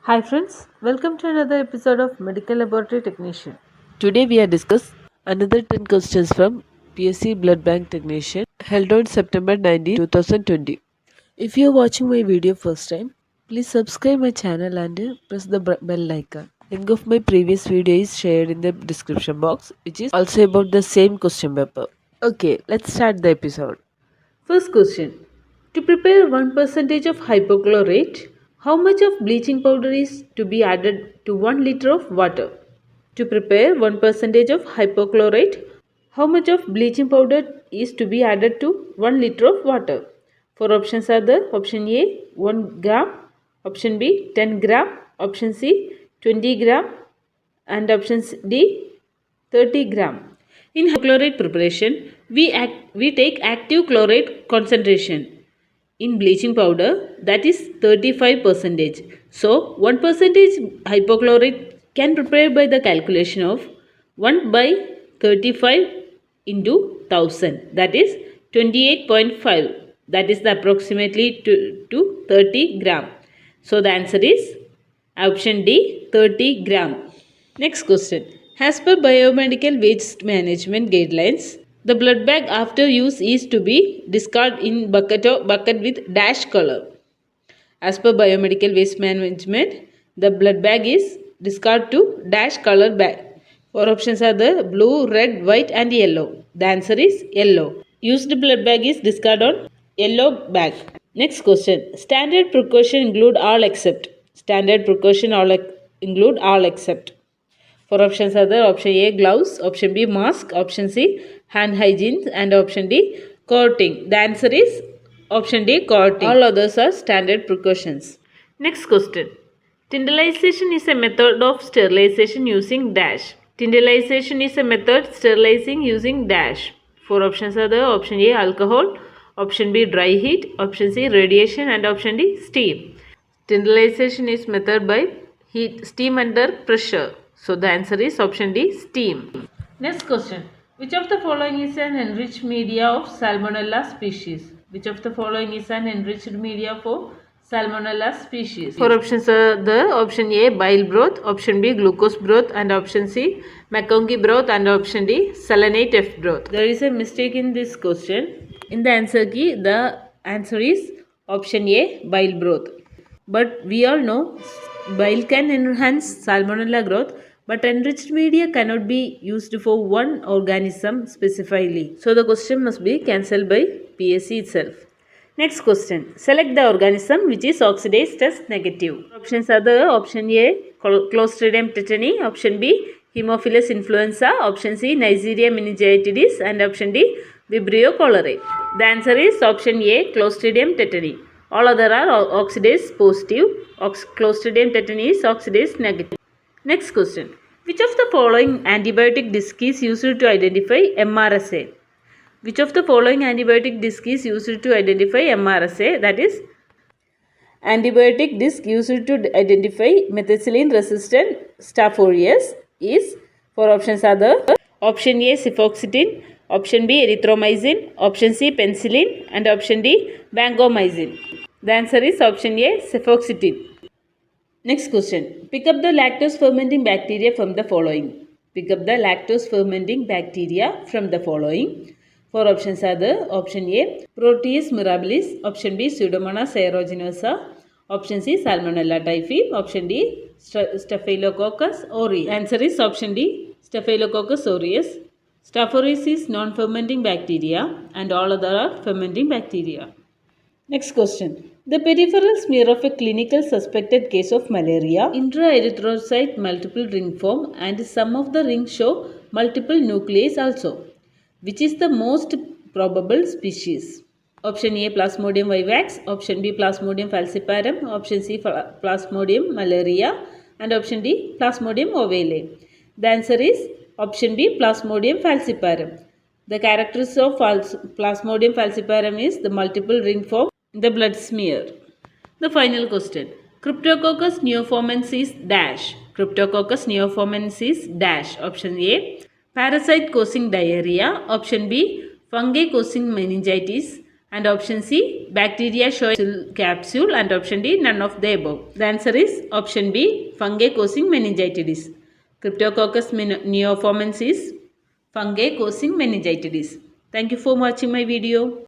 Hi friends, welcome to another episode of Medical Laboratory Technician. Today we are discuss another 10 questions from PSC Blood Bank Technician held on September 19, 2020. If you are watching my video first time, please subscribe my channel and press the bell icon. Link of my previous video is shared in the description box, which is also about the same question paper. Okay, let's start the episode. First question. To prepare 1% of hypochlorite, how much of bleaching powder is to be added to 1 liter of water? To prepare 1% of hypochlorite, how much of bleaching powder is to be added to 1 liter of water? Four options are there. Option A 1 gram, option B 10 gram, option C 20 gram and option D 30 gram. In chloride preparation, we take active chloride concentration in bleaching powder, that is 35%. So 1% hypochlorite can prepare by the calculation of 1 by 35 into 1000, that is 28.5, that is the approximately to 30 gram. So the answer is option D 30 gram. Next question. As per biomedical waste management guidelines, the blood bag after use is to be discarded in bucket with dash color. As per biomedical waste management, the blood bag is discarded to dash color bag. Four options are the blue, red, white and yellow. The answer is yellow. Used blood bag is discarded on yellow bag. Next question. Standard precaution include all except. Standard precaution include all except. Four options are there. Option A gloves, option B mask, option C hand hygiene and option D coating. The answer is option D coating. All others are standard precautions. Next question. Tyndallization is a method of sterilization using dash. Tyndallization is a method sterilizing using dash. Four options are there. Option A alcohol, option B dry heat, option C radiation and option D steam. Tyndallization is method by heat steam under pressure. So the answer is option D steam. Next question. Which of the following is an enriched media of Salmonella species? Which of the following is an enriched media for Salmonella species? Four options are the option A bile broth, option B glucose broth and option C McConkie broth and option D selenite F broth. There is a mistake in this question. In the answer key, the answer is option A bile broth. But we all know bile can enhance salmonella growth, but enriched media cannot be used for one organism specifically. So the question must be cancelled by PSC itself. Next question. Select the organism which is oxidase test negative. Options are the option A Clostridium tetani, option B Haemophilus influenza, option C Neisseria meningitidis and option D Vibrio cholerae. The answer is option A Clostridium tetani. All other are oxidase positive. Clostridium tetani is oxidase negative. Next question. Which of the following antibiotic disc is used to identify MRSA? Which of the following antibiotic disc is used to identify MRSA? That is, antibiotic disc used to identify methicillin resistant Staph aureus is, four options are the option A cefoxitin, option B erythromycin, option C penicillin and option D vancomycin. The answer is option A cefoxitin. Next question. Pick up the lactose fermenting bacteria from the following. Pick up the lactose fermenting bacteria from the following. Four options are the option A Proteus mirabilis, option B Pseudomonas aeruginosa, option C Salmonella typhi, option D Staphylococcus aureus. Answer is option D Staphylococcus aureus. Staph aureus is non-fermenting bacteria and all other are fermenting bacteria. Next question. The peripheral smear of a clinical suspected case of malaria, intraerythrocyte multiple ring form and some of the rings show multiple nuclei also. Which is the most probable species? Option A Plasmodium vivax, option B Plasmodium falciparum, option C Plasmodium malaria and option D Plasmodium ovale. The answer is option B Plasmodium falciparum. The characteristics of Plasmodium falciparum is the multiple ring form in the blood smear. The final question. Cryptococcus neoformensis dash. Cryptococcus neoformensis dash. Option A parasite causing diarrhea. Option B fungi causing meningitis And option C, bacteria show capsule. And option D, none of the above. The answer is option B, fungi causing meningitis. Cryptococcus neoformans is fungi causing meningitis. Thank you for watching my video.